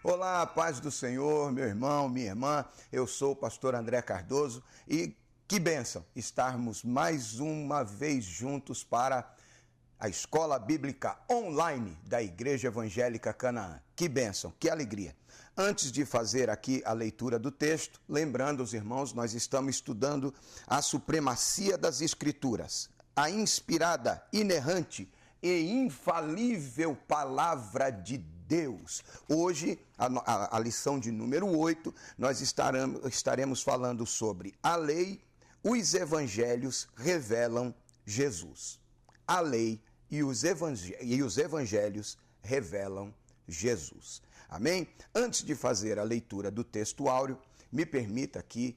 Olá, paz do Senhor, meu irmão, minha irmã. Eu sou o pastor André Cardoso e que bênção estarmos mais uma vez juntos para a Escola Bíblica Online da Igreja Evangélica Canaã. Que bênção, que alegria. Antes de fazer aqui a leitura do texto, lembrando os irmãos, nós estamos estudando a supremacia das Escrituras, a inspirada, inerrante e infalível palavra de Deus. Hoje, a lição de número 8, nós estaremos falando sobre a lei, os evangelhos revelam Jesus. A lei e os evangelhos revelam Jesus. Amém? Antes de fazer a leitura do texto áureo, me permita aqui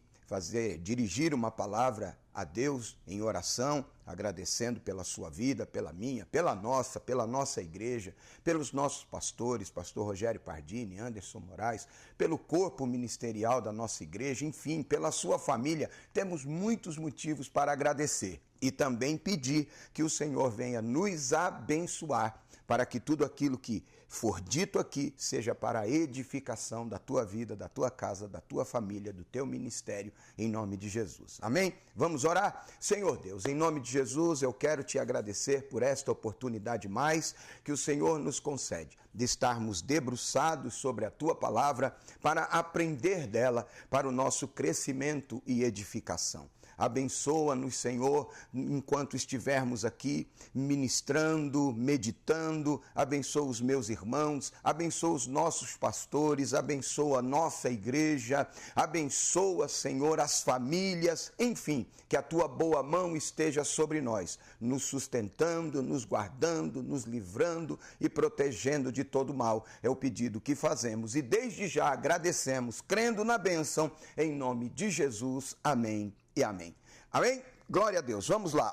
dirigir uma palavra a Deus em oração, agradecendo pela sua vida, pela minha, pela nossa igreja, pelos nossos pastores, pastor Rogério Pardini, Anderson Moraes, pelo corpo ministerial da nossa igreja, enfim, pela sua família. Temos muitos motivos para agradecer e também pedir que o Senhor venha nos abençoar para que tudo aquilo que for dito aqui seja para a edificação da tua vida, da tua casa, da tua família, do teu ministério, em nome de Jesus. Amém? Vamos orar? Senhor Deus, em nome de Jesus, eu quero te agradecer por esta oportunidade mais que o Senhor nos concede de estarmos debruçados sobre a tua palavra para aprender dela para o nosso crescimento e edificação. Abençoa-nos, Senhor, enquanto estivermos aqui ministrando, meditando. Abençoa os meus irmãos, abençoa os nossos pastores, abençoa a nossa igreja, abençoa, Senhor, as famílias, enfim, que a tua boa mão esteja sobre nós, nos sustentando, nos guardando, nos livrando e protegendo de todo mal. É o pedido que fazemos e desde já agradecemos, crendo na bênção, em nome de Jesus. Amém. E amém. Amém? Glória a Deus. Vamos lá.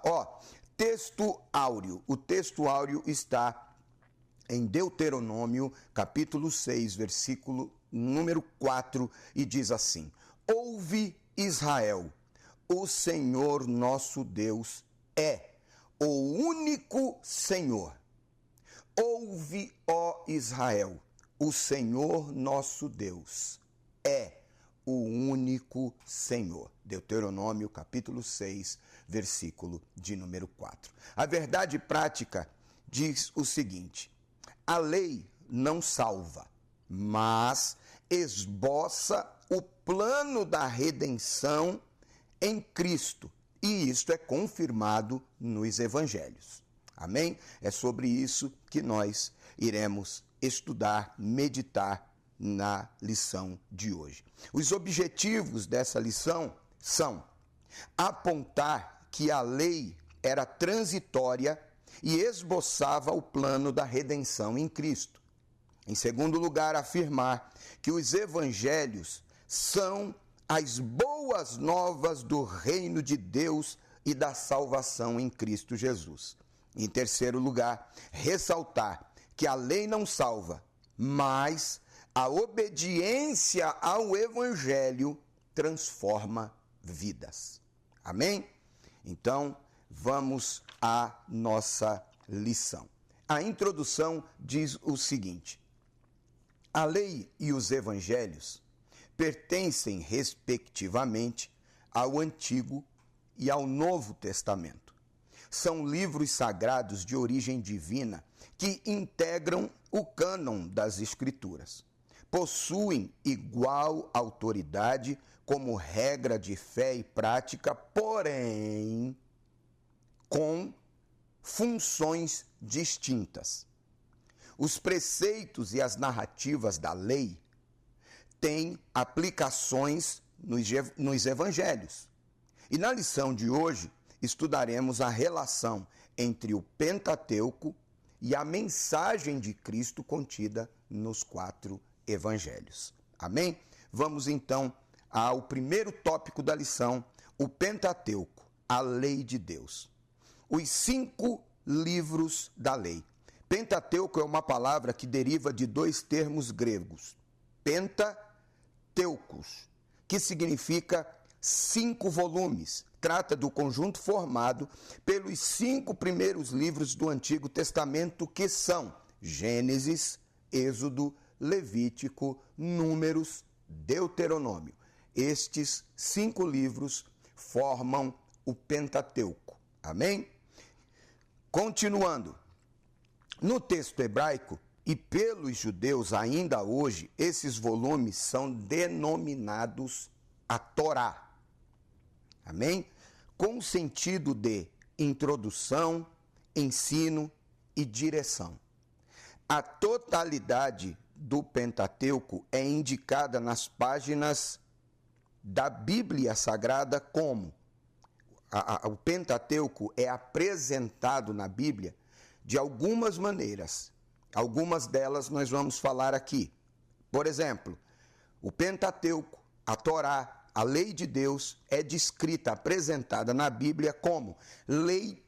Texto áureo. O texto áureo está em Deuteronômio, capítulo 6, versículo número 4, e diz assim: Ouve, Israel, o Senhor nosso Deus é o único Senhor. Ouve, ó Israel, o Senhor nosso Deus é o único Senhor. Deuteronômio, capítulo 6, versículo de número 4. A verdade prática diz o seguinte: a lei não salva, mas esboça o plano da redenção em Cristo. E isto é confirmado nos evangelhos. Amém? É sobre isso que nós iremos estudar, meditar na lição de hoje. Os objetivos dessa lição são apontar que a lei era transitória e esboçava o plano da redenção em Cristo. Em segundo lugar, afirmar que os evangelhos são as boas novas do reino de Deus e da salvação em Cristo Jesus. Em terceiro lugar, ressaltar que a lei não salva, mas a obediência ao evangelho transforma vidas. Amém? Então, vamos à nossa lição. A introdução diz o seguinte: a lei e os evangelhos pertencem, respectivamente, ao Antigo e ao Novo Testamento. São livros sagrados de origem divina que integram o cânon das Escrituras. Possuem igual autoridade como regra de fé e prática, porém com funções distintas. Os preceitos e as narrativas da lei têm aplicações nos evangelhos. E na lição de hoje estudaremos a relação entre o Pentateuco e a mensagem de Cristo contida nos 4 evangelhos. Amém? Vamos então ao primeiro tópico da lição, o Pentateuco, a lei de Deus. Os 5 livros da lei. Pentateuco é uma palavra que deriva de 2 termos gregos. Pentateucos, que significa 5 volumes. Trata do conjunto formado pelos 5 primeiros livros do Antigo Testamento, que são Gênesis, Êxodo, Levítico, Números, Deuteronômio. Estes 5 livros formam o Pentateuco. Amém? Continuando. No texto hebraico, e pelos judeus ainda hoje, esses volumes são denominados a Torá. Amém? Com o sentido de introdução, ensino e direção. A totalidade do Pentateuco é indicada nas páginas da Bíblia Sagrada como o Pentateuco é apresentado na Bíblia de algumas maneiras. Algumas delas nós vamos falar aqui. Por exemplo, o Pentateuco, a Torá, a lei de Deus é descrita, apresentada na Bíblia como lei,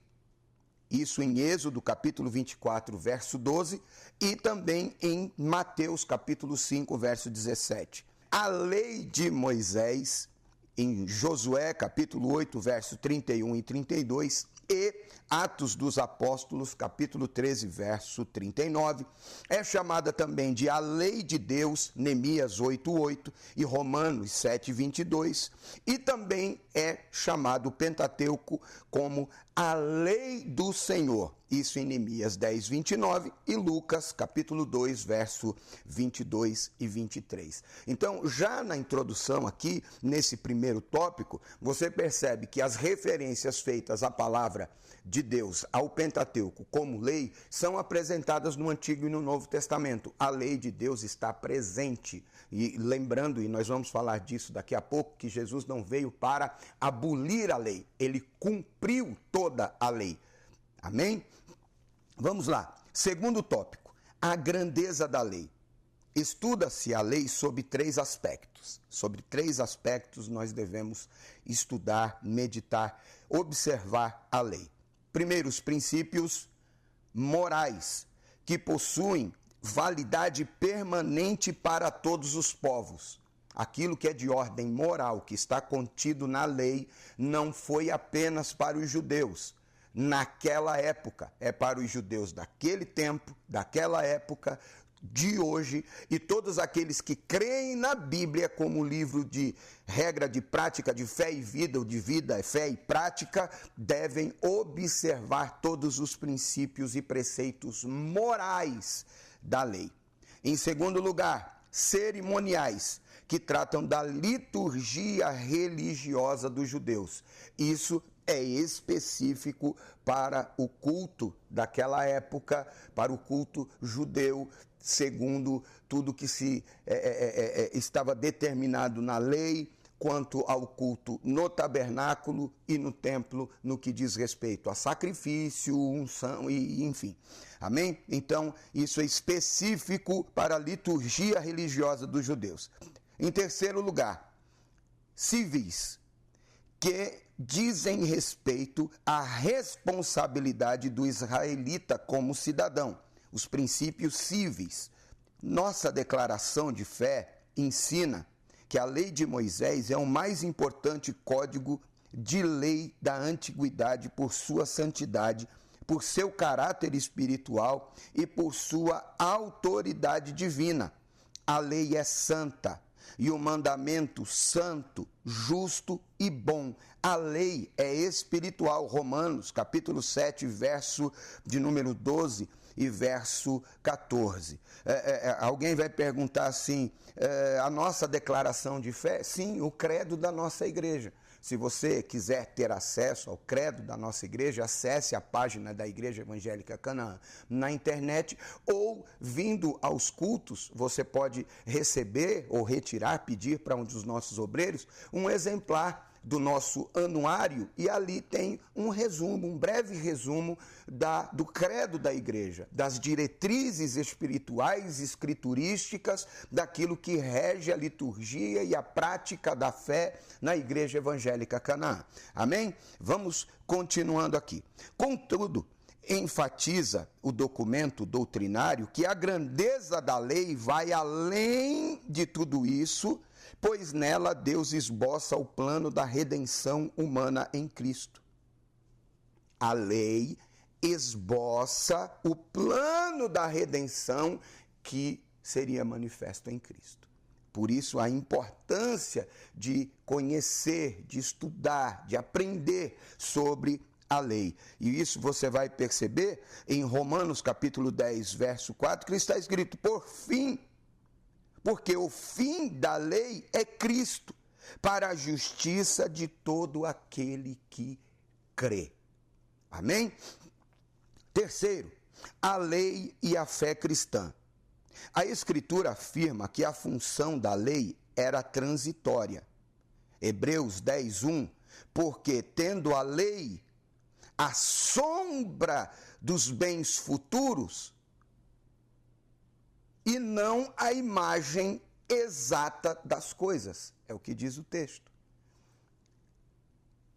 isso em Êxodo capítulo 24, verso 12, e também em Mateus capítulo 5, verso 17. A lei de Moisés, em Josué capítulo 8, verso 31 e 32, e Atos dos Apóstolos, capítulo 13, verso 39, é chamada também de a lei de Deus, Neemias 8:8 e Romanos 7:22, e também é chamado o Pentateuco como a lei do Senhor, isso em Neemias 10:29 e Lucas, capítulo 2, verso 22 e 23. Então, já na introdução aqui, nesse primeiro tópico, você percebe que as referências feitas à palavra de Deus ao Pentateuco como lei são apresentadas no Antigo e no Novo Testamento. A lei de Deus está presente. E lembrando, e nós vamos falar disso daqui a pouco, que Jesus não veio para abolir a lei, ele cumpriu toda a lei. Amém? Vamos lá. Segundo tópico, a grandeza da lei. Estuda-se a lei sob 3 aspectos. Sobre 3 aspectos nós devemos estudar, meditar, observar a lei. Primeiro, os princípios morais, que possuem validade permanente para todos os povos. Aquilo que é de ordem moral, que está contido na lei, não foi apenas para os judeus. Naquela época, é para os judeus daquele tempo, daquela época, de hoje, e todos aqueles que creem na Bíblia como livro de regra de prática de fé e vida, ou de vida, fé e prática, devem observar todos os princípios e preceitos morais da lei. Em segundo lugar, cerimoniais, que tratam da liturgia religiosa dos judeus. Isso é específico para o culto daquela época, para o culto judeu, segundo tudo que estava determinado na lei, quanto ao culto no tabernáculo e no templo, no que diz respeito a sacrifício, unção e enfim. Amém? Então, isso é específico para a liturgia religiosa dos judeus. Em terceiro lugar, civis, que dizem respeito à responsabilidade do israelita como cidadão, os princípios cíveis. Nossa declaração de fé ensina que a lei de Moisés é o mais importante código de lei da antiguidade por sua santidade, por seu caráter espiritual e por sua autoridade divina. A lei é santa e o mandamento santo, justo e bom. A lei é espiritual. Romanos, capítulo 7, verso de número 12 e verso 14. Alguém vai perguntar assim, a nossa declaração de fé? Sim, o credo da nossa igreja. Se você quiser ter acesso ao credo da nossa igreja, acesse a página da Igreja Evangélica Canaã na internet, ou vindo aos cultos, você pode receber ou retirar, pedir para um dos nossos obreiros um exemplar do nosso anuário, e ali tem um resumo, um breve resumo do credo da igreja, das diretrizes espirituais, escriturísticas, daquilo que rege a liturgia e a prática da fé na Igreja Evangélica Canaã. Amém? Vamos continuando aqui. Contudo, enfatiza o documento doutrinário que a grandeza da lei vai além de tudo isso, pois nela Deus esboça o plano da redenção humana em Cristo. A lei esboça o plano da redenção que seria manifesto em Cristo. Por isso, a importância de conhecer, de estudar, de aprender sobre a lei. E isso você vai perceber em Romanos capítulo 10, verso 4, que está escrito, por fim, porque o fim da lei é Cristo, para a justiça de todo aquele que crê. Amém? Terceiro, a lei e a fé cristã. A Escritura afirma que a função da lei era transitória. Hebreus 10, 1, porque tendo a lei a sombra dos bens futuros e não a imagem exata das coisas. É o que diz o texto.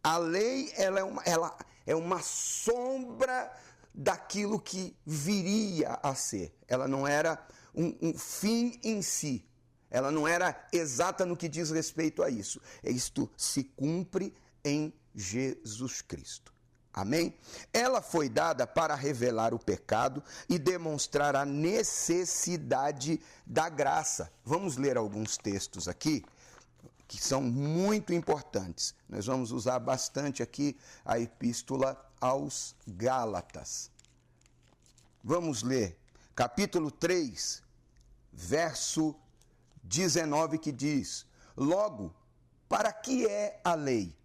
A lei ela é uma sombra daquilo que viria a ser. Ela não era um fim em si. Ela não era exata no que diz respeito a isso. Isto se cumpre em Jesus Cristo. Amém? Ela foi dada para revelar o pecado e demonstrar a necessidade da graça. Vamos ler alguns textos aqui que são muito importantes. Nós vamos usar bastante aqui a epístola aos Gálatas. Vamos ler capítulo 3, verso 19, que diz: logo, para que é a lei?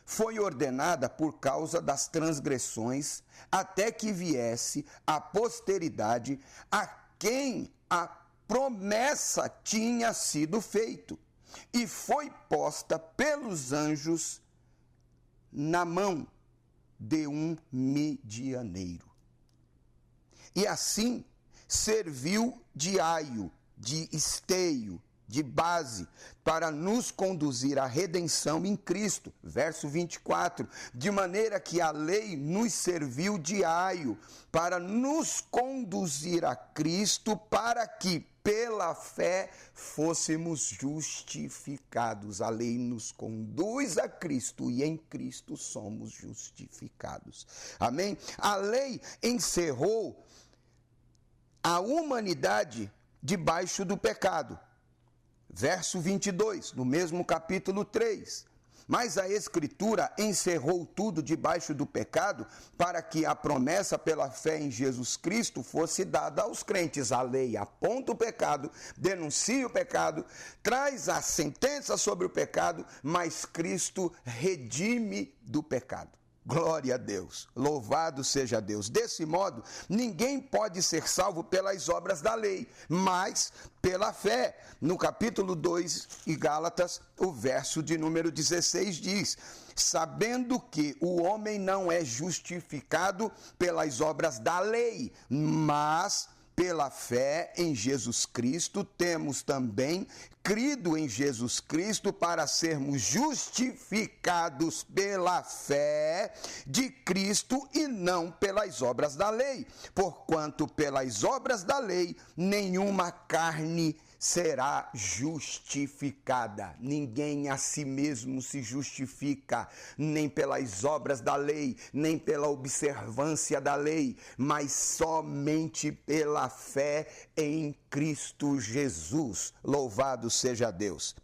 Foi ordenada por causa das transgressões, até que viesse a posteridade a quem a promessa tinha sido feita, e foi posta pelos anjos na mão de um medianeiro. E assim serviu de aio, de esteio, de base, para nos conduzir à redenção em Cristo. Verso 24, de maneira que a lei nos serviu de aio, para nos conduzir a Cristo, para que, pela fé, fôssemos justificados. A lei nos conduz a Cristo e em Cristo somos justificados. Amém? A lei encerrou a humanidade debaixo do pecado. Verso 22, no mesmo capítulo 3. Mas a Escritura encerrou tudo debaixo do pecado para que a promessa pela fé em Jesus Cristo fosse dada aos crentes. A lei aponta o pecado, denuncia o pecado, traz a sentença sobre o pecado, mas Cristo redime do pecado. Glória a Deus, louvado seja Deus. Desse modo, ninguém pode ser salvo pelas obras da lei, mas pela fé. No capítulo 2 de Gálatas, o verso de número 16 diz: sabendo que o homem não é justificado pelas obras da lei, mas pela fé em Jesus Cristo, temos também crido em Jesus Cristo para sermos justificados pela fé de Cristo e não pelas obras da lei. Porquanto pelas obras da lei nenhuma carne será justificada. Ninguém a si mesmo se justifica, nem pelas obras da lei, nem pela observância da lei, mas somente pela fé em Cristo Jesus. Louvado seja Deus.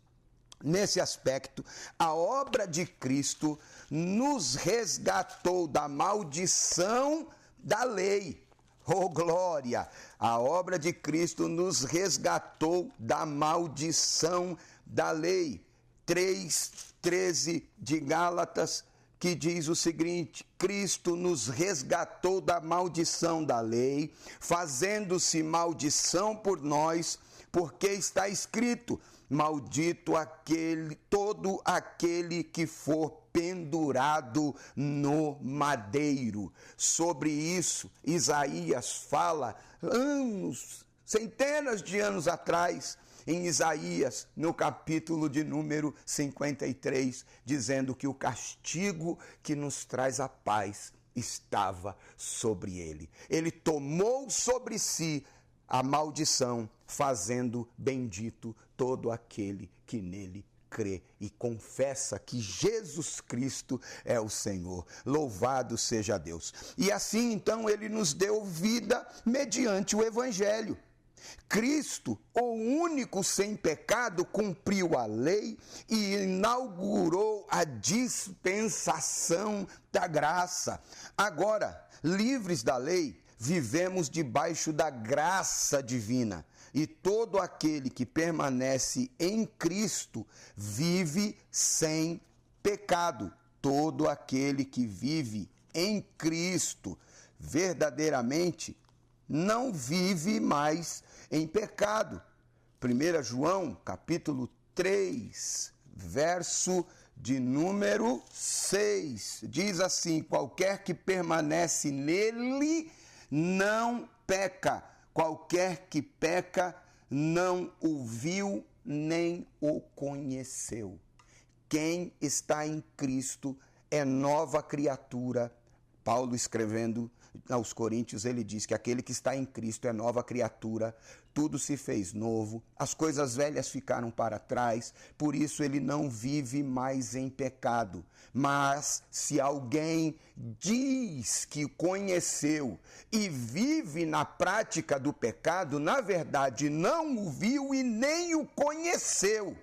Nesse aspecto, a obra de Cristo nos resgatou da maldição da lei. Oh, glória! A obra de Cristo nos resgatou da maldição da lei. 3:13 de Gálatas, que diz o seguinte: Cristo nos resgatou da maldição da lei, fazendo-se maldição por nós, porque está escrito: maldito todo aquele que for pendurado no madeiro. Sobre isso, Isaías fala centenas de anos atrás, em Isaías, no capítulo de número 53, dizendo que o castigo que nos traz a paz estava sobre ele. Ele tomou sobre si a maldição, fazendo bendito todo aquele que nele crê e confessa que Jesus Cristo é o Senhor. Louvado seja Deus. E assim, então, ele nos deu vida mediante o Evangelho. Cristo, o único sem pecado, cumpriu a lei e inaugurou a dispensação da graça. Agora, livres da lei, vivemos debaixo da graça divina. E todo aquele que permanece em Cristo vive sem pecado. Todo aquele que vive em Cristo verdadeiramente não vive mais em pecado. 1 João, capítulo 3, verso de número 6, diz assim: qualquer que permanece nele não peca. Qualquer que peca não o viu nem o conheceu. Quem está em Cristo é nova criatura. Paulo, escrevendo aos Coríntios, ele diz que aquele que está em Cristo é nova criatura, tudo se fez novo, as coisas velhas ficaram para trás, por isso ele não vive mais em pecado. Mas se alguém diz que conheceu e vive na prática do pecado, na verdade não o viu e nem o conheceu,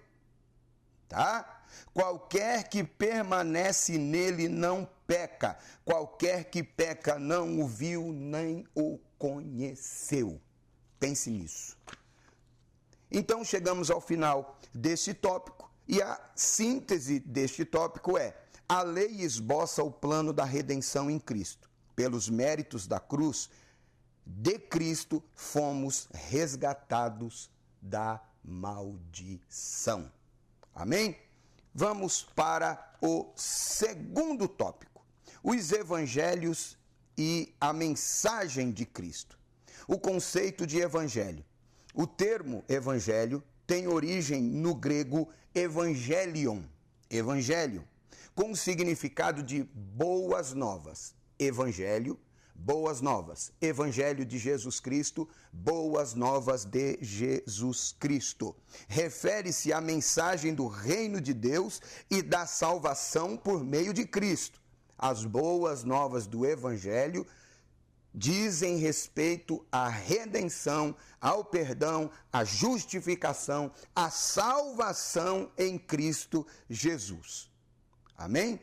tá? Qualquer que permanece nele não peca. Qualquer que peca não o viu nem o conheceu. Pense nisso. Então chegamos ao final deste tópico e a síntese deste tópico é: a lei esboça o plano da redenção em Cristo. Pelos méritos da cruz de Cristo fomos resgatados da maldição. Amém? Vamos para o segundo tópico: os evangelhos e a mensagem de Cristo. O conceito de evangelho. O termo evangelho tem origem no grego evangelion, com o significado de boas novas. Evangelho, boas novas. Evangelho de Jesus Cristo, boas novas de Jesus Cristo. Refere-se à mensagem do reino de Deus e da salvação por meio de Cristo. As boas novas do Evangelho dizem respeito à redenção, ao perdão, à justificação, à salvação em Cristo Jesus. Amém?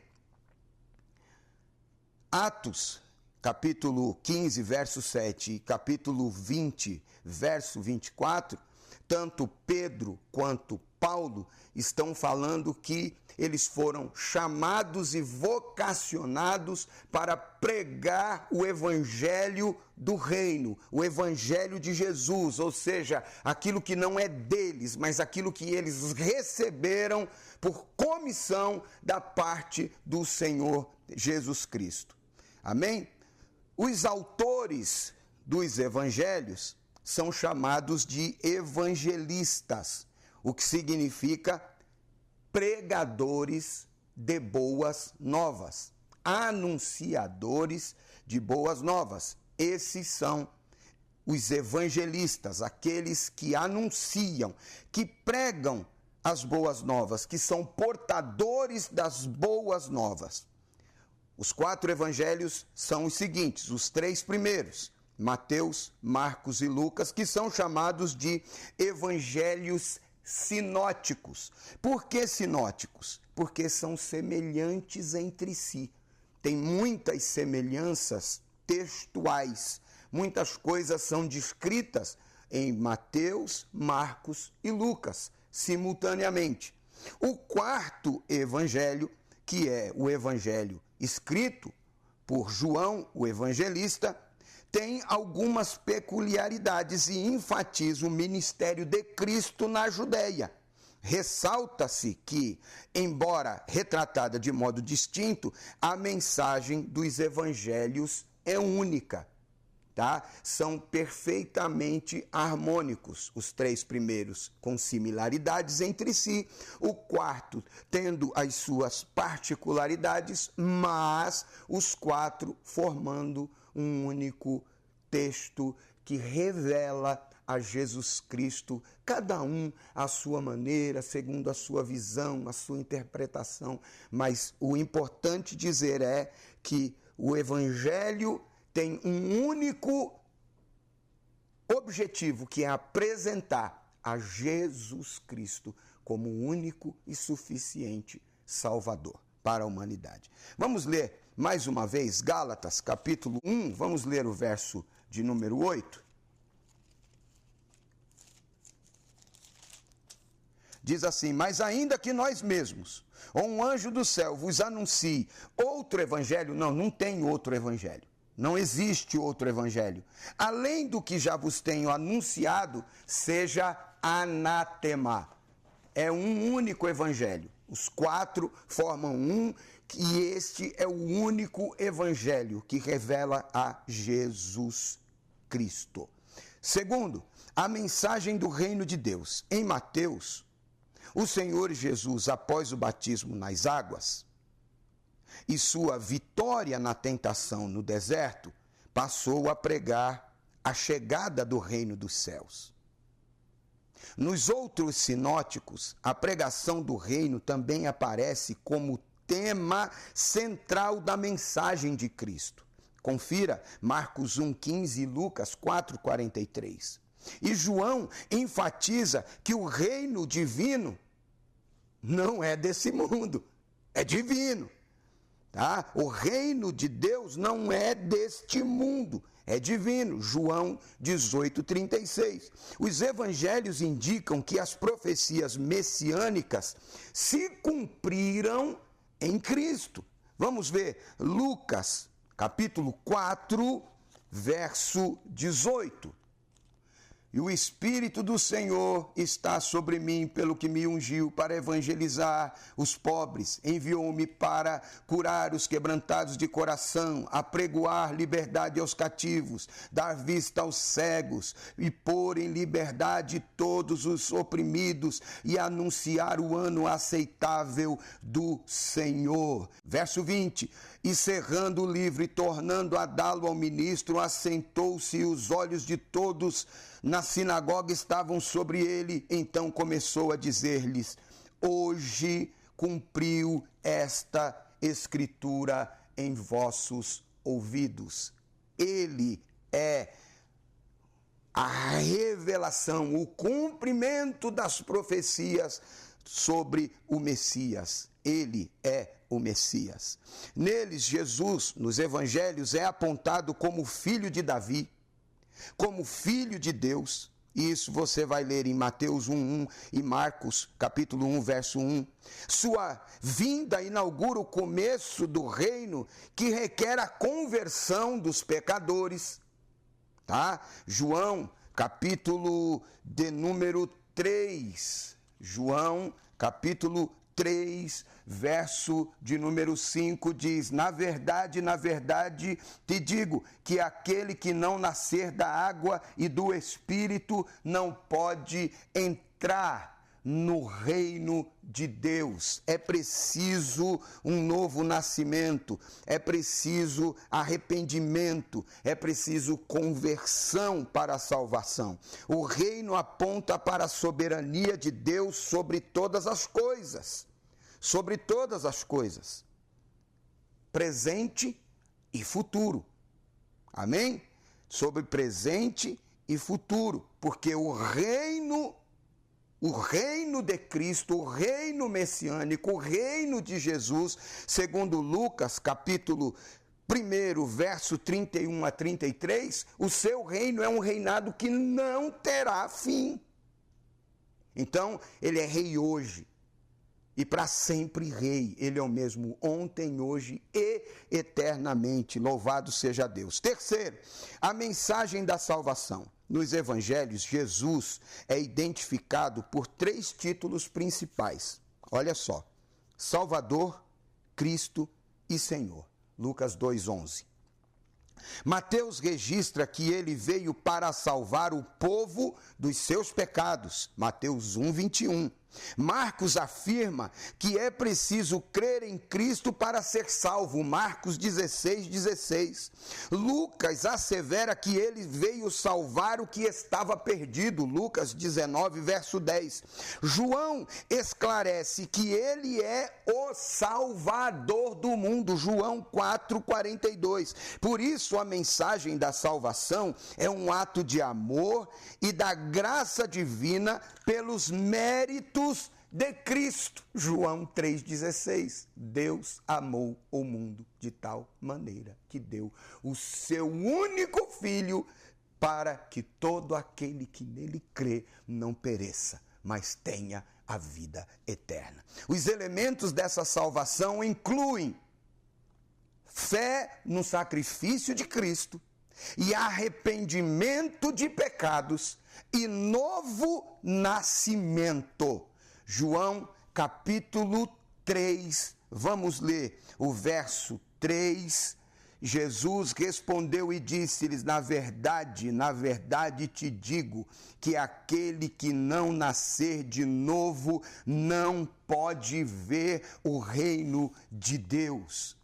Atos, capítulo 15, verso 7 e capítulo 20, verso 24, tanto Pedro quanto Paulo estão falando que eles foram chamados e vocacionados para pregar o evangelho do reino, o evangelho de Jesus, ou seja, aquilo que não é deles, mas aquilo que eles receberam por comissão da parte do Senhor Jesus Cristo. Amém? Os autores dos evangelhos são chamados de evangelistas, o que significa pregadores de boas novas, anunciadores de boas novas. Esses são os evangelistas, aqueles que anunciam, que pregam as boas novas, que são portadores das boas novas. Os 4 evangelhos são os seguintes: os 3 primeiros, Mateus, Marcos e Lucas, que são chamados de evangelhos sinóticos. Por que sinóticos? Porque são semelhantes entre si. Tem muitas semelhanças textuais. Muitas coisas são descritas em Mateus, Marcos e Lucas, simultaneamente. O 4º evangelho, que é o evangelho escrito por João, o evangelista, tem algumas peculiaridades e enfatiza o ministério de Cristo na Judéia. Ressalta-se que, embora retratada de modo distinto, a mensagem dos evangelhos é única, tá? São perfeitamente harmônicos, os 3 primeiros com similaridades entre si, o 4º tendo as suas particularidades, mas os 4 formando um único texto que revela a Jesus Cristo, cada um à sua maneira, segundo a sua visão, a sua interpretação. Mas o importante dizer é que o Evangelho tem um único objetivo, que é apresentar a Jesus Cristo como o único e suficiente Salvador para a humanidade. Vamos ler mais uma vez Gálatas, capítulo 1, vamos ler o verso de número 8. Diz assim: mas ainda que nós mesmos, ou um anjo do céu vos anuncie outro evangelho, não tem outro evangelho. Não existe outro evangelho. Além do que já vos tenho anunciado, seja anátema. É um único evangelho. Os quatro formam um, e este é o único evangelho que revela a Jesus Cristo. Segundo, a mensagem do reino de Deus. Em Mateus, o Senhor Jesus, após o batismo nas águas e sua vitória na tentação no deserto, passou a pregar a chegada do reino dos céus. Nos outros sinóticos, a pregação do reino também aparece como tema central da mensagem de Cristo. Confira Marcos 1,15 e Lucas 4,43. E João enfatiza que o reino divino não é desse mundo, é divino. Tá? O reino de Deus não é deste mundo, é divino. João 18,36. Os evangelhos indicam que as profecias messiânicas se cumpriram em Cristo. Vamos ver Lucas, capítulo 4, verso 18. E o Espírito do Senhor está sobre mim, pelo que me ungiu para evangelizar os pobres. Enviou-me para curar os quebrantados de coração, apregoar liberdade aos cativos, dar vista aos cegos e pôr em liberdade todos os oprimidos e anunciar o ano aceitável do Senhor. Verso 20. E cerrando o livro e tornando a dá-lo ao ministro, assentou-se e os olhos de todos na sinagoga estavam sobre ele. Então começou a dizer-lhes: hoje cumpriu esta escritura em vossos ouvidos. Ele é a revelação, o cumprimento das profecias sobre o Messias. Ele é o Messias. Neles, Jesus, nos evangelhos, é apontado como filho de Davi, como filho de Deus. Isso você vai ler em Mateus 1:1 e Marcos, capítulo 1, verso 1. Sua vinda inaugura o começo do reino que requer a conversão dos pecadores. Tá? João, capítulo de número 3. João, capítulo 3, verso de número 5 diz: na verdade, te digo que aquele que não nascer da água e do Espírito não pode entrar no reino de Deus. É preciso um novo nascimento, é preciso arrependimento, é preciso conversão para a salvação. O reino aponta para a soberania de Deus sobre todas as coisas, presente e futuro. Amém? Sobre presente e futuro, porque o reino de Cristo, o reino messiânico, o reino de Jesus, segundo Lucas, capítulo 1, verso 31 a 33, o seu reino é um reinado que não terá fim. Então, ele é rei hoje e para sempre rei. Ele é o mesmo ontem, hoje e eternamente. Louvado seja Deus. Terceiro, a mensagem da salvação. Nos evangelhos, Jesus é identificado por 3 títulos principais. Olha só: Salvador, Cristo e Senhor. Lucas 2:11. Mateus registra que ele veio para salvar o povo dos seus pecados. Mateus 1:21. Marcos afirma que é preciso crer em Cristo para ser salvo, Marcos 16:16. Lucas assevera que ele veio salvar o que estava perdido, Lucas 19, verso 10. João esclarece que ele é o Salvador do mundo, João 4:42. Por isso a mensagem da salvação é um ato de amor e da graça divina pelos méritos de Cristo. João 3,16. Deus amou o mundo de tal maneira que deu o seu único Filho para que todo aquele que nele crê não pereça, mas tenha a vida eterna. Os elementos dessa salvação incluem fé no sacrifício de Cristo e arrependimento de pecados e novo nascimento. João capítulo 3, vamos ler o verso 3. Jesus respondeu e disse-lhes: na verdade te digo que aquele que não nascer de novo não pode ver o reino de Deus.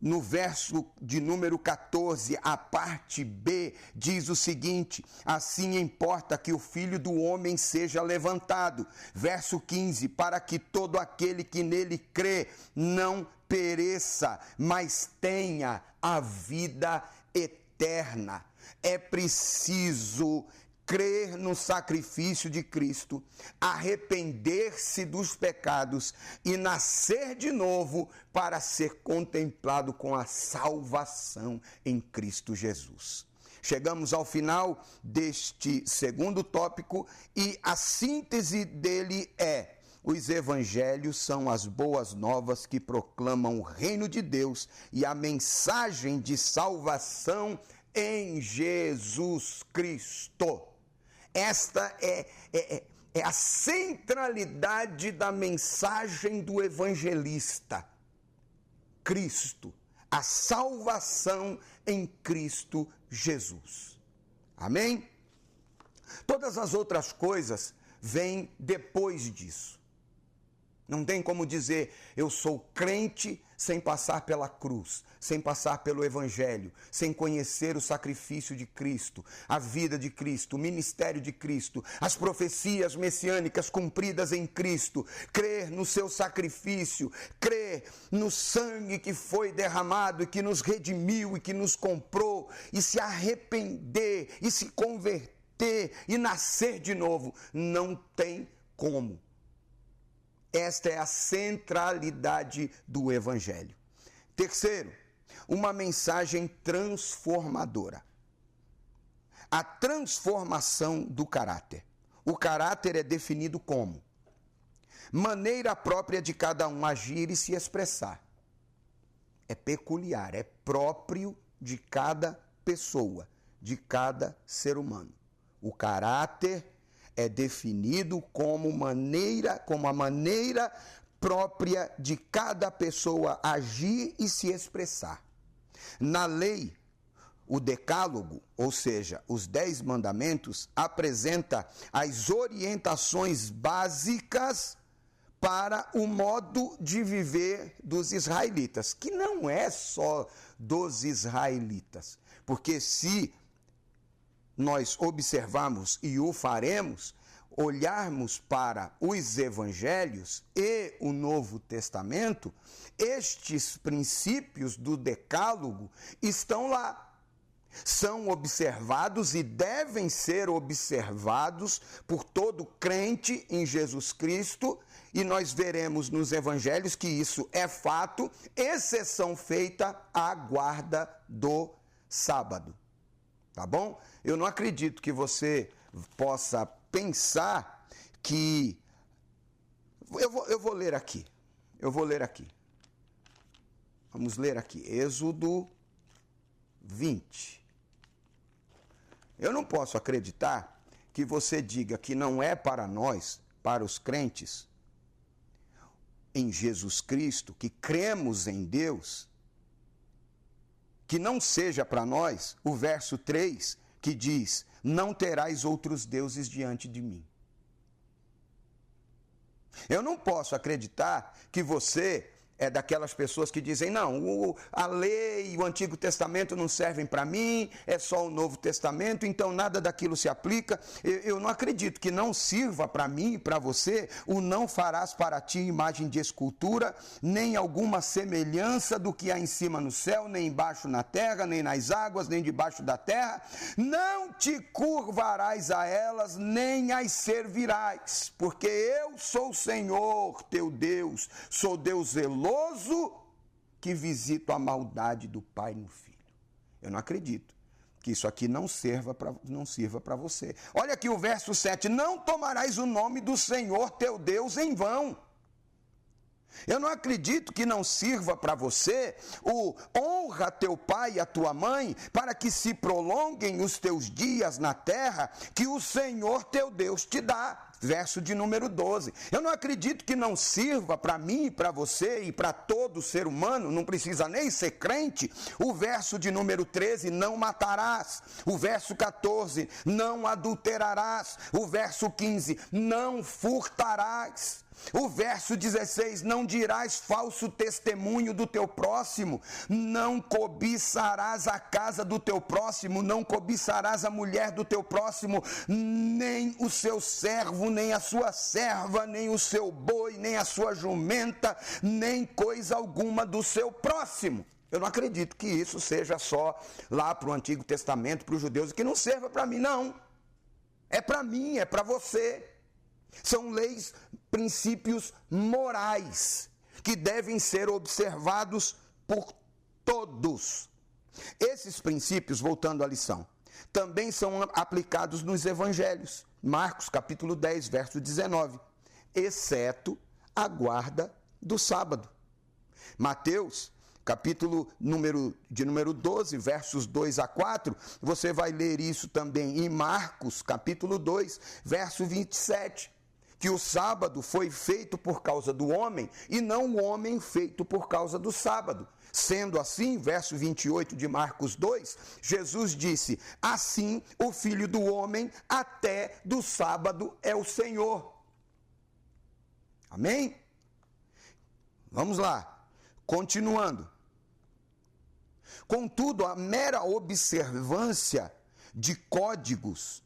No verso de número 14, a parte B, diz o seguinte: assim importa que o Filho do Homem seja levantado. Verso 15, para que todo aquele que nele crê não pereça, mas tenha a vida eterna. É preciso crer no sacrifício de Cristo, arrepender-se dos pecados e nascer de novo para ser contemplado com a salvação em Cristo Jesus. Chegamos ao final deste segundo tópico e a síntese dele é: os evangelhos são as boas novas que proclamam o reino de Deus e a mensagem de salvação em Jesus Cristo. Esta é a centralidade da mensagem do evangelista. Cristo, a salvação em Cristo Jesus. Amém? Todas as outras coisas vêm depois disso. Não tem como dizer, eu sou crente sem passar pela cruz, sem passar pelo Evangelho, sem conhecer o sacrifício de Cristo, a vida de Cristo, o ministério de Cristo, as profecias messiânicas cumpridas em Cristo, crer no seu sacrifício, crer no sangue que foi derramado e que nos redimiu e que nos comprou, e se arrepender e se converter e nascer de novo. Não tem como. Esta é a centralidade do Evangelho. Terceiro, uma mensagem transformadora. A transformação do caráter. O caráter é definido como maneira própria de cada um agir e se expressar. É peculiar, é próprio de cada pessoa, de cada ser humano. O caráter é definido como a maneira própria de cada pessoa agir e se expressar. Na lei, o decálogo, ou seja, os 10 mandamentos, apresenta as orientações básicas para o modo de viver dos israelitas, que não é só dos israelitas, porque se nós observarmos e o faremos, olharmos para os evangelhos e o Novo Testamento, estes princípios do decálogo estão lá. São observados e devem ser observados por todo crente em Jesus Cristo, e nós veremos nos evangelhos que isso é fato, exceção feita à guarda do sábado. Tá bom? Eu não acredito que você possa pensar que... Eu vou ler aqui. Vamos ler aqui. Êxodo 20. Eu não posso acreditar que você diga que não é para nós, para os crentes em Jesus Cristo, que cremos em Deus, que não seja para nós o verso 3, que diz: não terás outros deuses diante de mim. Eu não posso acreditar que você é daquelas pessoas que dizem, não, a lei e o Antigo Testamento não servem para mim, é só o Novo Testamento, então nada daquilo se aplica. Eu não acredito que não sirva para mim e para você o não farás para ti imagem de escultura, nem alguma semelhança do que há em cima no céu, nem embaixo na terra, nem nas águas, nem debaixo da terra. Não te curvarás a elas, nem as servirás, porque eu sou o Senhor teu Deus, sou Deus zeloso, que visito a maldade do pai no filho. Eu não acredito que isso aqui não sirva para você. Olha aqui o verso 7, não tomarás o nome do Senhor teu Deus em vão. Eu não acredito que não sirva para você o honra teu pai e a tua mãe, para que se prolonguem os teus dias na terra que o Senhor teu Deus te dá. Verso de número 12. Eu não acredito que não sirva para mim e para você e para todo ser humano, não precisa nem ser crente, o verso de número 13, não matarás. O verso 14, não adulterarás. O verso 15, não furtarás. O verso 16, não dirás falso testemunho do teu próximo, não cobiçarás a casa do teu próximo, não cobiçarás a mulher do teu próximo, nem o seu servo, nem a sua serva, nem o seu boi, nem a sua jumenta, nem coisa alguma do seu próximo. Eu não acredito que isso seja só lá para o Antigo Testamento, para os judeus, que não serva para mim, não. É para mim, é para você. São leis, princípios morais que devem ser observados por todos. Esses princípios, voltando à lição, também são aplicados nos evangelhos. Marcos capítulo 10, verso 19, exceto a guarda do sábado. Mateus capítulo número 12, versos 2 a 4, você vai ler isso também em Marcos capítulo 2, verso 27. Que o sábado foi feito por causa do homem e não o homem feito por causa do sábado. Sendo assim, verso 28 de Marcos 2, Jesus disse, assim o Filho do Homem até do sábado é o Senhor. Amém? Vamos lá, continuando. Contudo, a mera observância de códigos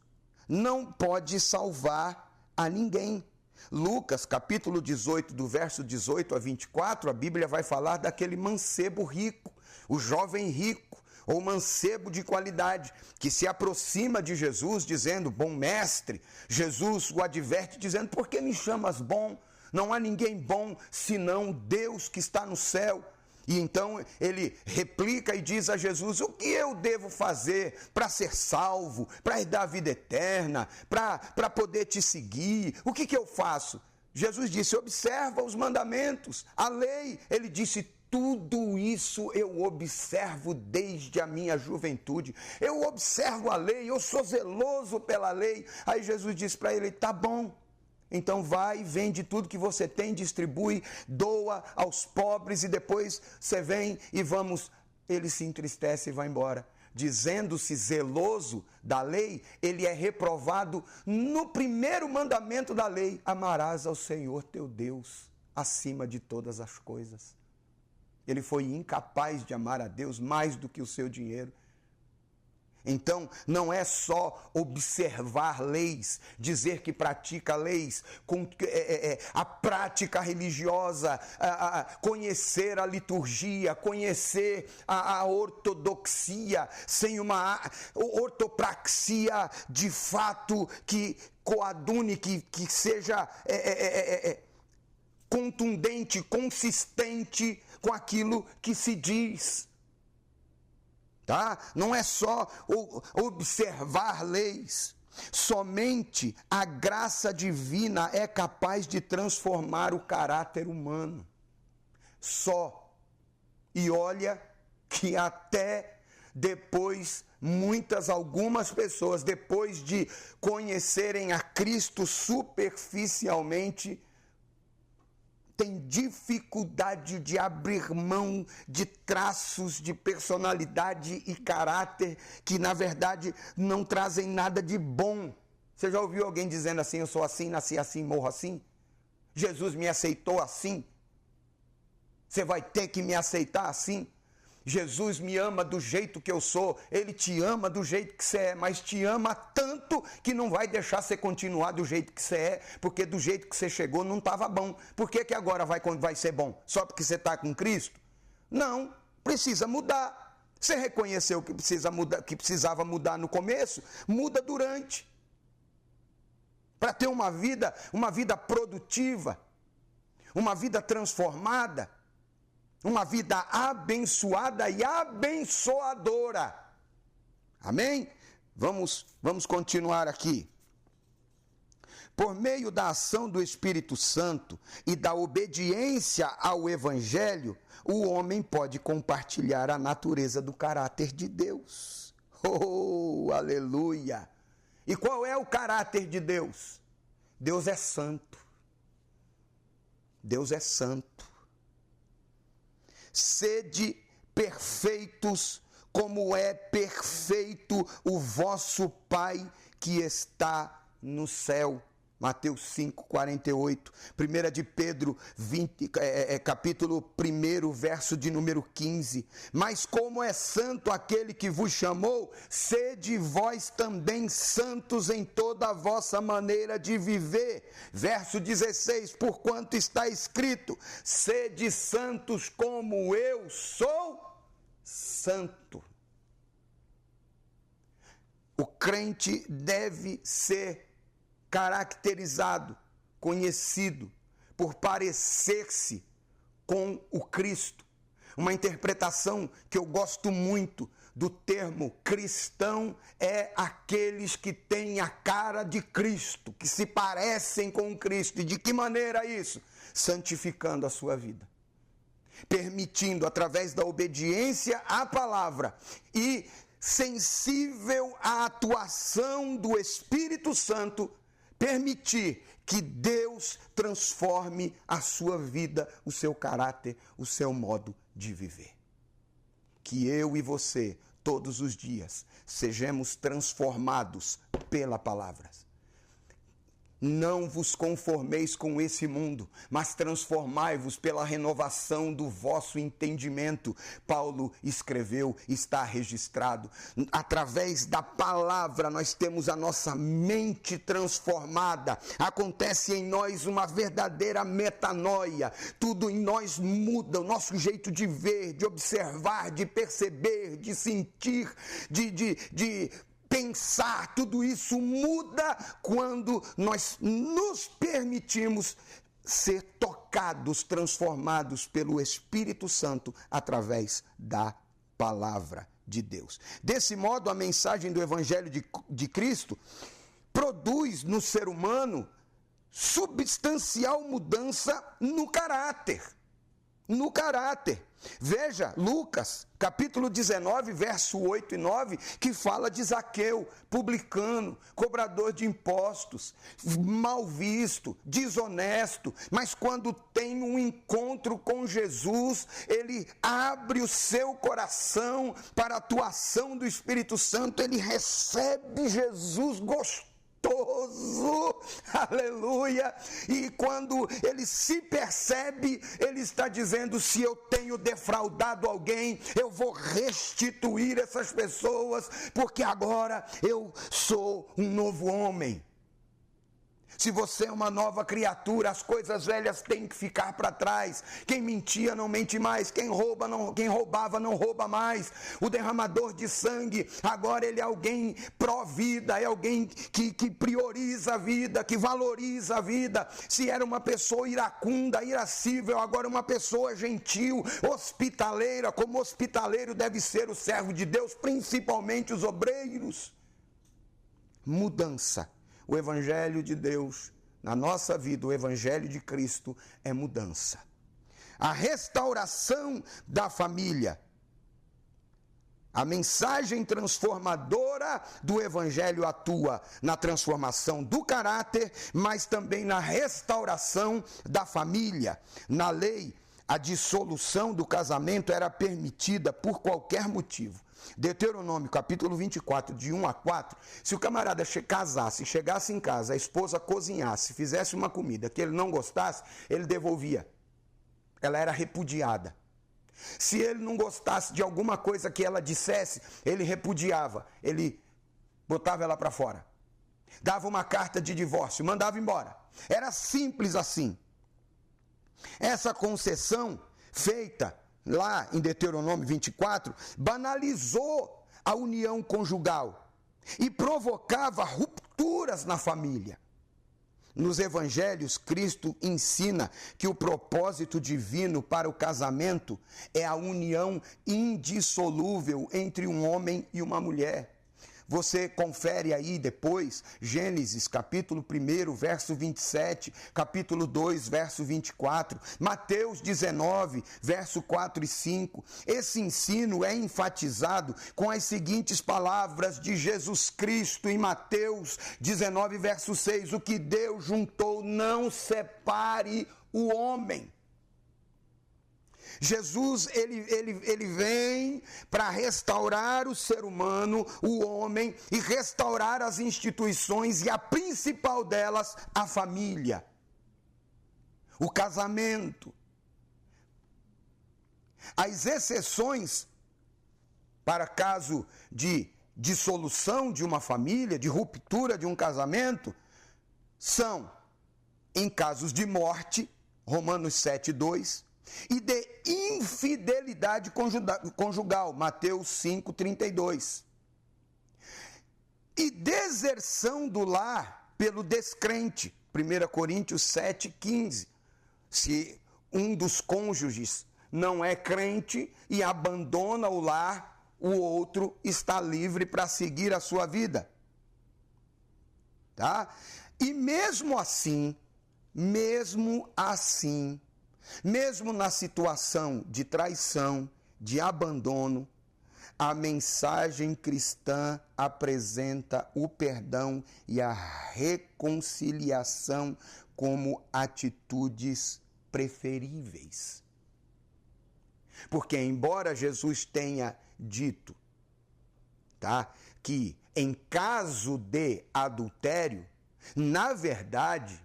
não pode salvar a ninguém. Lucas, capítulo 18, do verso 18 a 24, a Bíblia vai falar daquele mancebo rico, o jovem rico, ou mancebo de qualidade, que se aproxima de Jesus dizendo, bom mestre. Jesus o adverte dizendo, por que me chamas bom? Não há ninguém bom senão Deus que está no céu. E então ele replica e diz a Jesus, o que eu devo fazer para ser salvo, para herdar a vida eterna, para poder te seguir? O que eu faço? Jesus disse, observa os mandamentos, a lei. Ele disse, tudo isso eu observo desde a minha juventude. Eu observo a lei, eu sou zeloso pela lei. Aí Jesus disse para ele, tá bom. Então vai, vende tudo que você tem, distribui, doa aos pobres e depois você vem e vamos. Ele se entristece e vai embora. Dizendo-se zeloso da lei, ele é reprovado no primeiro mandamento da lei. Amarás ao Senhor teu Deus acima de todas as coisas. Ele foi incapaz de amar a Deus mais do que o seu dinheiro. Então, não é só observar leis, dizer que pratica leis, a prática religiosa, conhecer a liturgia, conhecer a ortodoxia, sem uma ortopraxia de fato que coadune, que seja contundente, consistente com aquilo que se diz. Tá? Não é só observar leis. Somente a graça divina é capaz de transformar o caráter humano. Só. E olha que até depois, algumas pessoas, depois de conhecerem a Cristo superficialmente, tem dificuldade de abrir mão de traços de personalidade e caráter que, na verdade, não trazem nada de bom. Você já ouviu alguém dizendo assim, eu sou assim, nasci assim, morro assim? Jesus me aceitou assim. Você vai ter que me aceitar assim. Jesus me ama do jeito que eu sou. Ele te ama do jeito que você é, mas te ama tanto que não vai deixar você continuar do jeito que você é, porque do jeito que você chegou não estava bom. Por que agora vai ser bom? Só porque você está com Cristo? Não, precisa mudar. Você reconheceu que precisava mudar no começo? Muda durante. Para ter uma vida produtiva, uma vida transformada, uma vida abençoada e abençoadora. Amém? Vamos continuar aqui. Por meio da ação do Espírito Santo e da obediência ao Evangelho, o homem pode compartilhar a natureza do caráter de Deus. Oh, aleluia! E qual é o caráter de Deus? Deus é santo. Deus é santo. Sede perfeitos, como é perfeito o vosso Pai que está no céu. Mateus 5, 48, 1 de Pedro, capítulo 1, verso de número 15. Mas como é santo aquele que vos chamou, sede vós também santos em toda a vossa maneira de viver. Verso 16, porquanto está escrito, sede santos como eu sou santo. O crente deve ser caracterizado, conhecido por parecer-se com o Cristo. Uma interpretação que eu gosto muito do termo cristão é aqueles que têm a cara de Cristo, que se parecem com Cristo. E de que maneira isso? Santificando a sua vida, permitindo através da obediência à palavra e sensível à atuação do Espírito Santo, permitir que Deus transforme a sua vida, o seu caráter, o seu modo de viver. Que eu e você, todos os dias, sejamos transformados pela palavra. Não vos conformeis com esse mundo, mas transformai-vos pela renovação do vosso entendimento. Paulo escreveu, está registrado. Através da palavra nós temos a nossa mente transformada. Acontece em nós uma verdadeira metanoia. Tudo em nós muda, o nosso jeito de ver, de observar, de perceber, de sentir, de pensar, tudo isso muda quando nós nos permitimos ser tocados, transformados pelo Espírito Santo através da palavra de Deus. Desse modo, a mensagem do Evangelho de Cristo produz no ser humano substancial mudança no caráter. No caráter. Veja Lucas, capítulo 19, verso 8 e 9, que fala de Zaqueu, publicano, cobrador de impostos, mal visto, desonesto, mas quando tem um encontro com Jesus, ele abre o seu coração para a atuação do Espírito Santo, ele recebe Jesus gostoso. Aleluia, e quando ele se percebe, ele está dizendo, se eu tenho defraudado alguém, eu vou restituir essas pessoas, porque agora eu sou um novo homem. Se você é uma nova criatura, as coisas velhas têm que ficar para trás. Quem mentia não mente mais, quem roubava não rouba mais. O derramador de sangue, agora ele é alguém pró-vida, é alguém que prioriza a vida, que valoriza a vida. Se era uma pessoa iracunda, irascível, agora uma pessoa gentil, hospitaleira, como hospitaleiro deve ser o servo de Deus, principalmente os obreiros. Mudança. O Evangelho de Deus, na nossa vida, o Evangelho de Cristo é mudança. A restauração da família. A mensagem transformadora do Evangelho atua na transformação do caráter, mas também na restauração da família. Na lei, a dissolução do casamento era permitida por qualquer motivo. Deuteronômio, capítulo 24, de 1 a 4, se o camarada casasse, chegasse em casa, a esposa cozinhasse, fizesse uma comida que ele não gostasse, ele devolvia. Ela era repudiada. Se ele não gostasse de alguma coisa que ela dissesse, ele repudiava, ele botava ela para fora. Dava uma carta de divórcio, mandava embora. Era simples assim. Essa concessão feita lá em Deuteronômio 24, banalizou a união conjugal e provocava rupturas na família. Nos evangelhos, Cristo ensina que o propósito divino para o casamento é a união indissolúvel entre um homem e uma mulher. Você confere aí depois, Gênesis, capítulo 1, verso 27, capítulo 2, verso 24, Mateus 19, verso 4 e 5. Esse ensino é enfatizado com as seguintes palavras de Jesus Cristo em Mateus 19, verso 6. O que Deus juntou, não separe o homem. Jesus, ele vem para restaurar o ser humano, o homem, e restaurar as instituições, e a principal delas, a família, o casamento. As exceções para caso de dissolução de uma família, de ruptura de um casamento, são em casos de morte, Romanos 7:2, e de infidelidade conjugal, Mateus 5:32. E deserção do lar pelo descrente, 1 Coríntios 7:15. Se um dos cônjuges não é crente e abandona o lar, o outro está livre para seguir a sua vida. Tá? E mesmo na situação de traição, de abandono, a mensagem cristã apresenta o perdão e a reconciliação como atitudes preferíveis. Porque embora Jesus tenha dito, tá, que em caso de adultério, na verdade,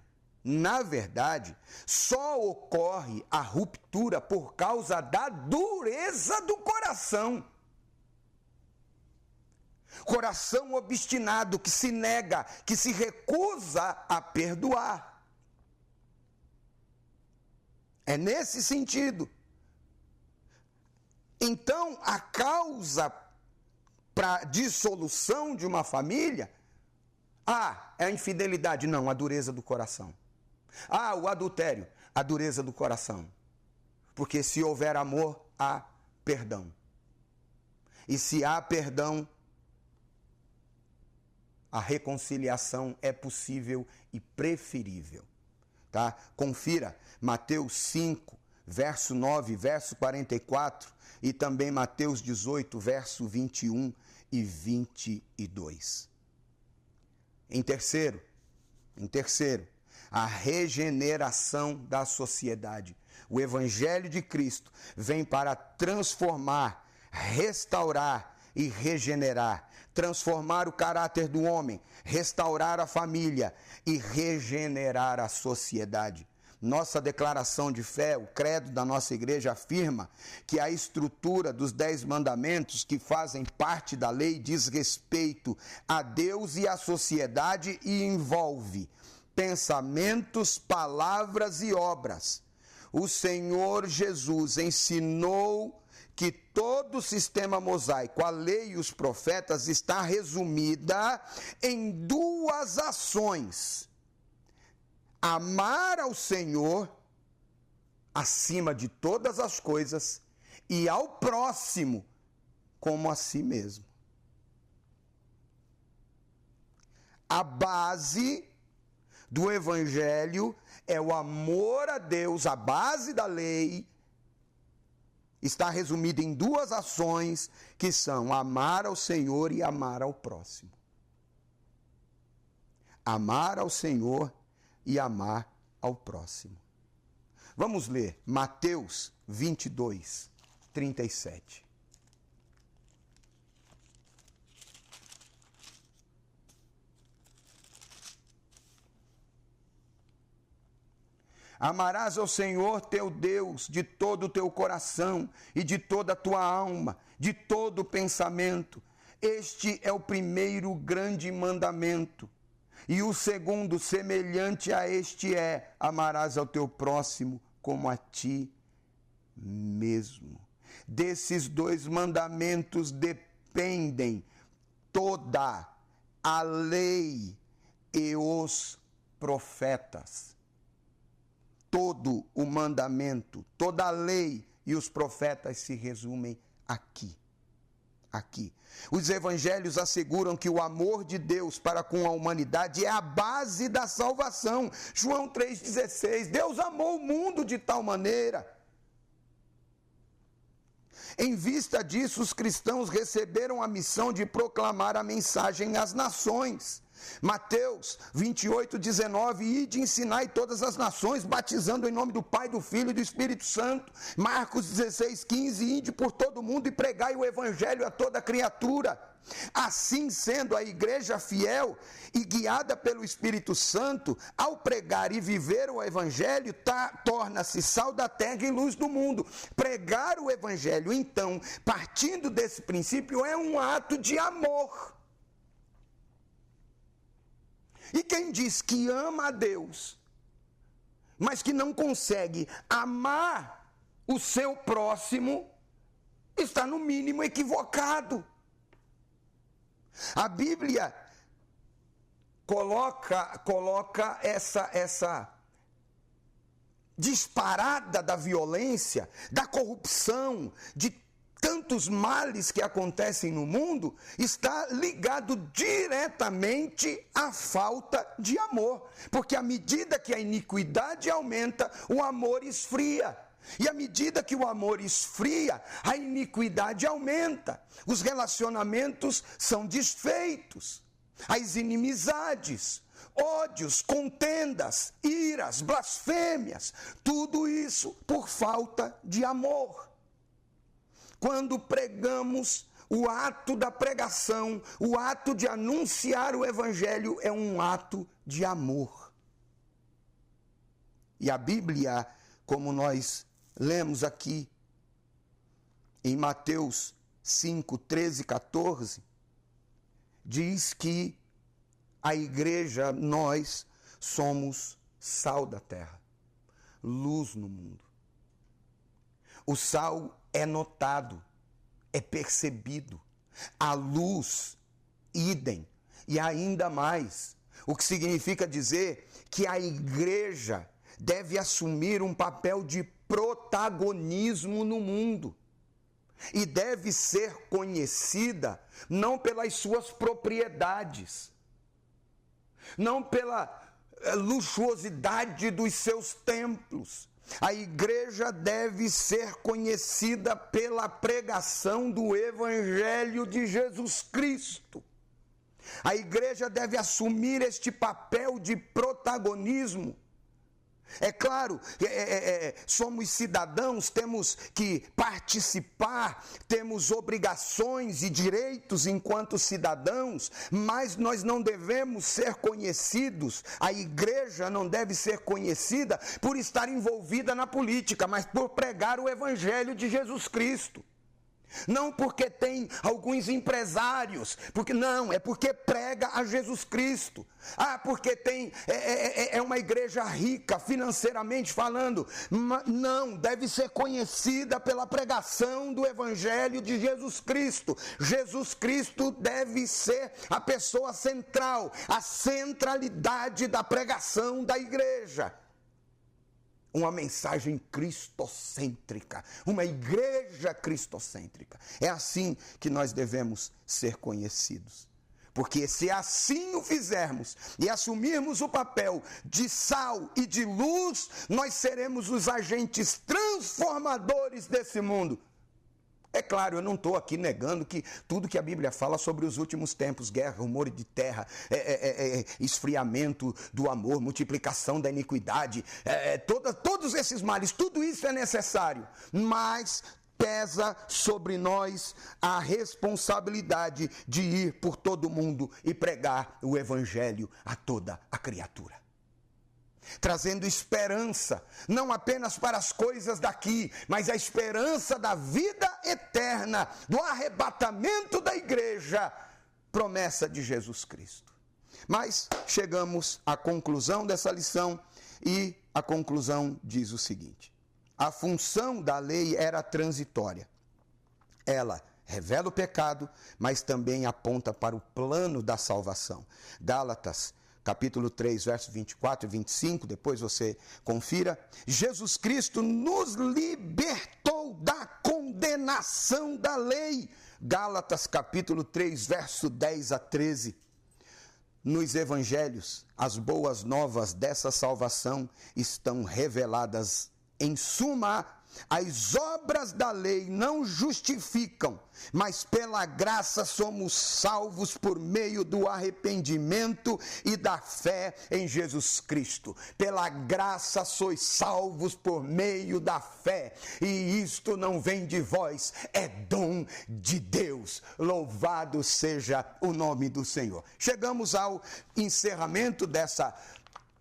só ocorre a ruptura por causa da dureza do coração. Coração obstinado que se nega, que se recusa a perdoar. É nesse sentido. Então, a causa para dissolução de uma família, é a infidelidade, não, a dureza do coração. O adultério, a dureza do coração. Porque se houver amor, há perdão. E se há perdão, a reconciliação é possível e preferível. Tá? Confira Mateus 5, verso 9, verso 44, e também Mateus 18, verso 21 e 22. Em terceiro, a regeneração da sociedade. O Evangelho de Cristo vem para transformar, restaurar e regenerar. Transformar o caráter do homem, restaurar a família e regenerar a sociedade. Nossa declaração de fé, o credo da nossa igreja afirma que a estrutura dos 10 mandamentos que fazem parte da lei diz respeito a Deus e à sociedade e envolve pensamentos, palavras e obras. O Senhor Jesus ensinou que todo o sistema mosaico, a lei e os profetas, está resumida em 2 ações: amar ao Senhor acima de todas as coisas e ao próximo como a si mesmo. A base do Evangelho é o amor a Deus, a base da lei está resumida em 2 ações, que são amar ao Senhor e amar ao próximo. Amar ao Senhor e amar ao próximo. Vamos ler Mateus 22, 37. Amarás ao Senhor teu Deus de todo o teu coração e de toda a tua alma, de todo o pensamento. Este é o primeiro grande mandamento. E o segundo, semelhante a este, é: amarás ao teu próximo como a ti mesmo. Desses dois mandamentos dependem toda a lei e os profetas. Todo o mandamento, toda a lei e os profetas se resumem aqui. Aqui. Os evangelhos asseguram que o amor de Deus para com a humanidade é a base da salvação. João 3,16, Deus amou o mundo de tal maneira. Em vista disso, os cristãos receberam a missão de proclamar a mensagem às nações. Mateus 28, 19, ide ensinai todas as nações, batizando em nome do Pai, do Filho e do Espírito Santo. Marcos 16, 15, ide por todo mundo e pregai o evangelho a toda criatura. Assim sendo, a igreja fiel e guiada pelo Espírito Santo, ao pregar e viver o evangelho, torna-se sal da terra e luz do mundo. Pregar o evangelho, então, partindo desse princípio, é um ato de amor. E quem diz que ama a Deus, mas que não consegue amar o seu próximo, está no mínimo equivocado. A Bíblia coloca essa disparada da violência, da corrupção, de tantos males que acontecem no mundo, está ligado diretamente à falta de amor. Porque à medida que a iniquidade aumenta, o amor esfria. E à medida que o amor esfria, a iniquidade aumenta. Os relacionamentos são desfeitos. As inimizades, ódios, contendas, iras, blasfêmias, tudo isso por falta de amor. Quando pregamos, o ato da pregação, o ato de anunciar o evangelho é um ato de amor. E a Bíblia, como nós lemos aqui em Mateus 5, 13 e 14, diz que a igreja, nós somos sal da terra, luz no mundo. O sal é notado, é percebido. A luz, idem. E ainda mais, o que significa dizer que a igreja deve assumir um papel de protagonismo no mundo. E deve ser conhecida não pelas suas propriedades, não pela luxuosidade dos seus templos. A igreja deve ser conhecida pela pregação do Evangelho de Jesus Cristo. A igreja deve assumir este papel de protagonismo. É claro, somos cidadãos, temos que participar, temos obrigações e direitos enquanto cidadãos, mas nós não devemos ser conhecidos, a igreja não deve ser conhecida por estar envolvida na política, mas por pregar o Evangelho de Jesus Cristo. Não porque tem alguns empresários, porque não, é porque prega a Jesus Cristo. Porque é uma igreja rica financeiramente falando. Não, deve ser conhecida pela pregação do Evangelho de Jesus Cristo. Jesus Cristo deve ser a pessoa central, a centralidade da pregação da igreja. Uma mensagem cristocêntrica, uma igreja cristocêntrica. É assim que nós devemos ser conhecidos. Porque se assim o fizermos e assumirmos o papel de sal e de luz, nós seremos os agentes transformadores desse mundo. É claro, eu não estou aqui negando que tudo que a Bíblia fala sobre os últimos tempos, guerra, rumor de terra, esfriamento do amor, multiplicação da iniquidade, todos esses males, tudo isso é necessário, mas pesa sobre nós a responsabilidade de ir por todo mundo e pregar o evangelho a toda a criatura, trazendo esperança, não apenas para as coisas daqui, mas a esperança da vida eterna, do arrebatamento da igreja, promessa de Jesus Cristo. Mas chegamos à conclusão dessa lição, e a conclusão diz o seguinte: a função da lei era transitória. Ela revela o pecado, mas também aponta para o plano da salvação. Gálatas, capítulo 3, versos 24 e 25, depois você confira. Jesus Cristo nos libertou da condenação da lei. Gálatas, capítulo 3, verso 10 a 13. Nos evangelhos, as boas novas dessa salvação estão reveladas. Em suma, as obras da lei não justificam, mas pela graça somos salvos por meio do arrependimento e da fé em Jesus Cristo. Pela graça sois salvos por meio da fé, e isto não vem de vós, é dom de Deus. Louvado seja o nome do Senhor. Chegamos ao encerramento dessa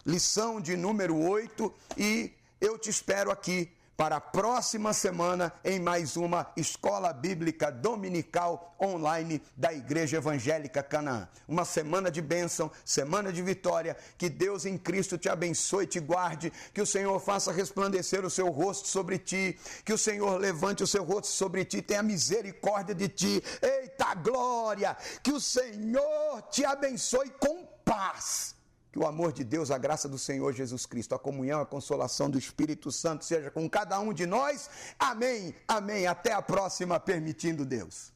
lição de número 8 e eu te espero aqui para a próxima semana em mais uma Escola Bíblica Dominical online da Igreja Evangélica Canaã. Uma semana de bênção, semana de vitória. Que Deus em Cristo te abençoe e te guarde. Que o Senhor faça resplandecer o seu rosto sobre ti. Que o Senhor levante o seu rosto sobre ti, tenha misericórdia de ti. Eita glória! Que o Senhor te abençoe com paz. Que o amor de Deus, a graça do Senhor Jesus Cristo, a comunhão, a consolação do Espírito Santo seja com cada um de nós. Amém, amém. Até a próxima, permitindo Deus.